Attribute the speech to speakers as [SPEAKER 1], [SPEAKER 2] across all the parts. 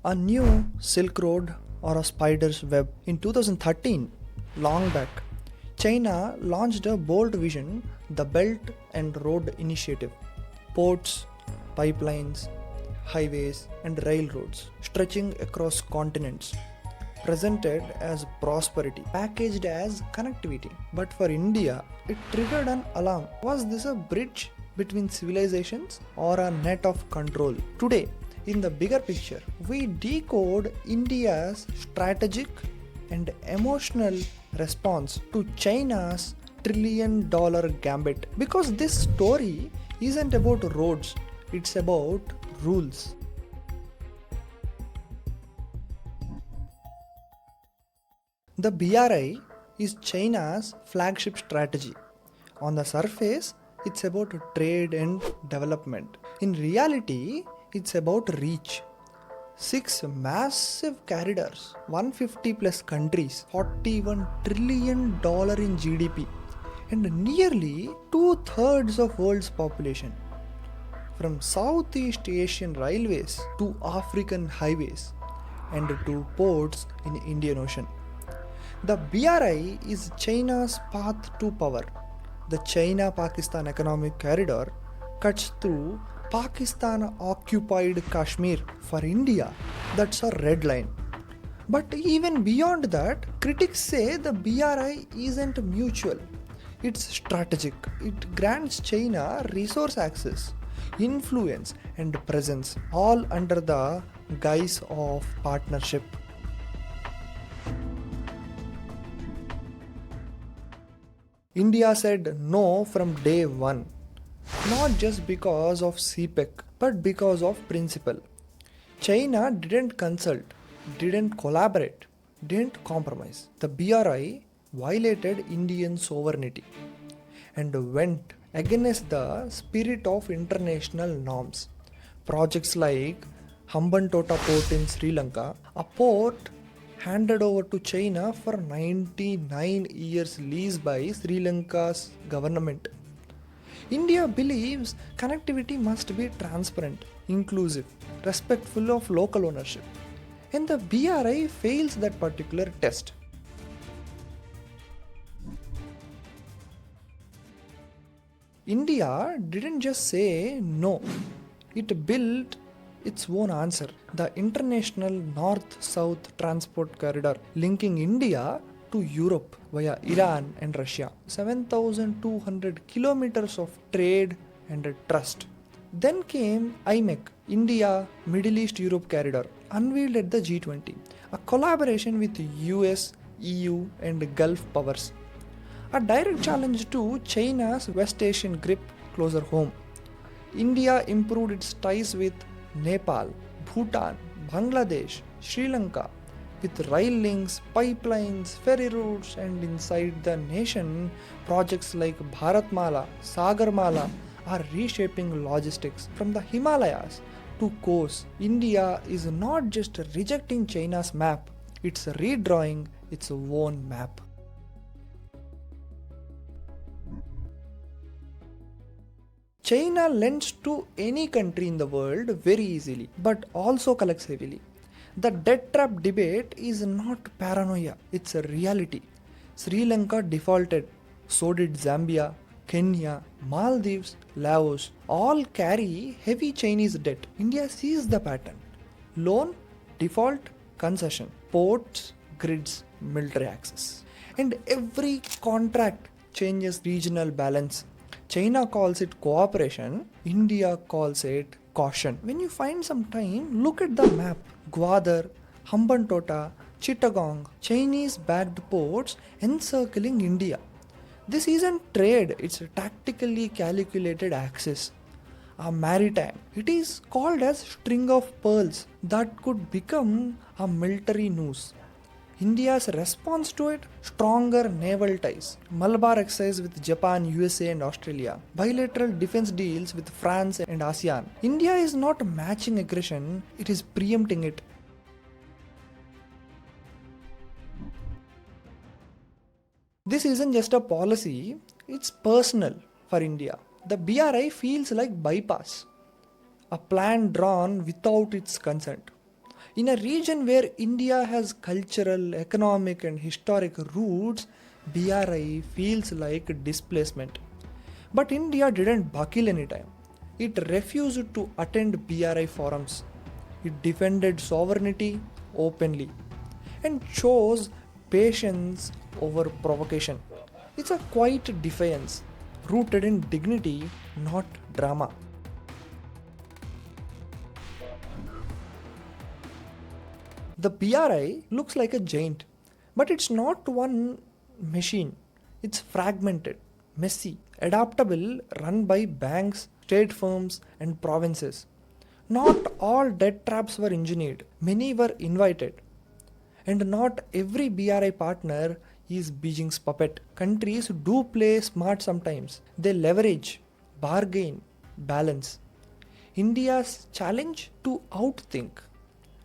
[SPEAKER 1] A new Silk Road or a spider's web. In 2013, long back, China launched a bold vision, the Belt and Road Initiative. Ports, pipelines, highways, and railroads stretching across continents, presented as prosperity, packaged as connectivity. But for India, it triggered an alarm. Was this a bridge between civilizations or a net of control? Today, in the bigger picture, we decode India's strategic and emotional response to China's $1 trillion gambit. Because this story isn't about roads, it's about rules. The BRI is China's flagship strategy. On the surface, it's about trade and development. In reality, it's about reach. 6 massive corridors, 150 plus countries, $41 trillion in GDP, and nearly 2/3 of world's population. From Southeast Asian railways to African highways and to ports in Indian Ocean. The BRI is China's path to power. The China-Pakistan Economic Corridor cuts through Pakistan-occupied Kashmir. For India, that's a red line. But even beyond that, critics say the BRI isn't mutual. It's strategic. It grants China resource access, influence, and presence, all under the guise of partnership. India said no from day one, not just because of CPEC, but because of principle. China didn't consult, didn't collaborate, didn't compromise. The BRI violated Indian sovereignty and went against the spirit of international norms. Projects like Hambantota Port in Sri Lanka, a port handed over to China for 99 years lease by Sri Lanka's government. India believes connectivity must be transparent, inclusive, respectful of local ownership. And the BRI fails that particular test. India didn't just say no, it built its own answer. The International North-South Transport Corridor linking India to Europe via Iran and Russia. 7,200 kilometers of trade and trust. Then came IMEC, India Middle East Europe Corridor, unveiled at the G20, a collaboration with US, EU and Gulf powers. A direct challenge to China's West Asian grip closer home. India improved its ties with Nepal, Bhutan, Bangladesh, Sri Lanka, with rail links, pipelines, ferry routes, and inside the nation, projects like Bharatmala, Sagarmala are reshaping logistics from the Himalayas to coast. India is not just rejecting China's map, it's redrawing its own map. China lends to any country in the world very easily, but also collects heavily. The debt trap debate is not paranoia, it's a reality. Sri Lanka defaulted, so did Zambia, Kenya, Maldives, Laos, all carry heavy Chinese debt. India sees the pattern. Loan, default, concession, ports, grids, military access. And every contract changes regional balance. China calls it cooperation, India calls it caution. When you find some time, look at the map. Gwadar, Hambantota, Chittagong, Chinese backed ports encircling India. This isn't trade, it's a tactically calculated access. A maritime. It is called as string of pearls that could become a military noose. India's response to it? Stronger naval ties. Malabar exercise with Japan, USA and Australia. Bilateral defense deals with France and ASEAN. India is not matching aggression, it is preempting it. This isn't just a policy, it's personal for India. The BRI feels like bypass, a plan drawn without its consent. In a region where India has cultural, economic, and historic roots, BRI feels like displacement. But India didn't buckle anytime. It refused to attend BRI forums. It defended sovereignty openly and chose patience over provocation. It's a quiet defiance, rooted in dignity, not drama. The BRI looks like a giant, but it's not one machine. It's fragmented, messy, adaptable, run by banks, state firms, and provinces. Not all debt traps were engineered, many were invited. And not every BRI partner is Beijing's puppet. Countries do play smart sometimes. They leverage, bargain, balance. India's challenge to outthink,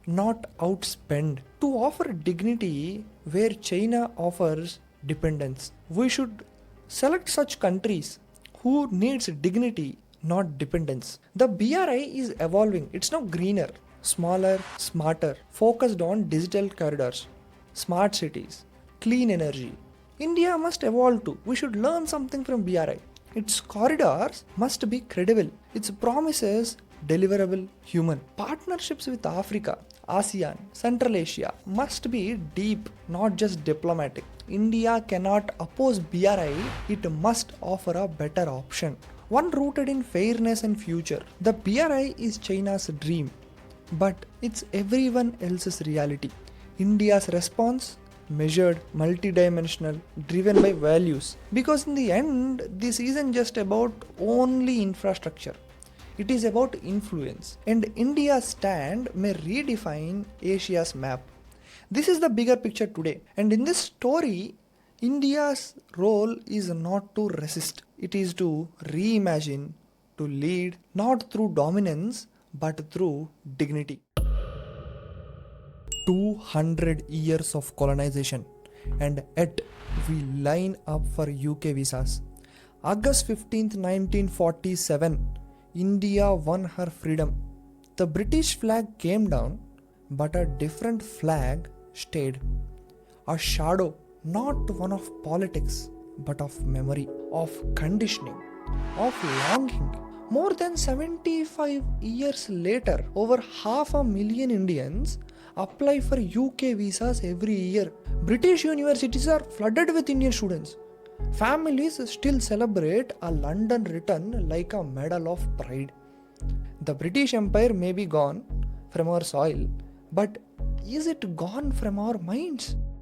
[SPEAKER 1] not outspend, to offer dignity where China offers dependence. We should select such countries who needs dignity, not dependence. The BRI is evolving. It's now greener, smaller, smarter, focused on digital corridors, smart cities, clean energy. India must evolve too. We should learn something from BRI. Its corridors must be credible. Its promises deliverable, human. Partnerships with Africa, ASEAN, Central Asia must be deep, not just diplomatic. India cannot oppose BRI, it must offer a better option. One rooted in fairness and future. The BRI is China's dream, but it's everyone else's reality. India's response, measured, multidimensional, driven by values. Because in the end, this isn't just about only infrastructure. It is about influence, and India's stand may redefine Asia's map. This is the bigger picture today, and in this story, India's role is not to resist, it is to reimagine, to lead, not through dominance, but through dignity. 200 years of colonization, and yet we line up for UK visas. August 15th, 1947, India won her freedom. The British flag came down, but a different flag stayed. A shadow, not one of politics, but of memory, of conditioning, of longing. More than 75 years later, over 500,000 Indians apply for UK visas every year. British universities are flooded with Indian students. Families still celebrate a London return like a medal of pride. The British Empire may be gone from our soil, but is it gone from our minds?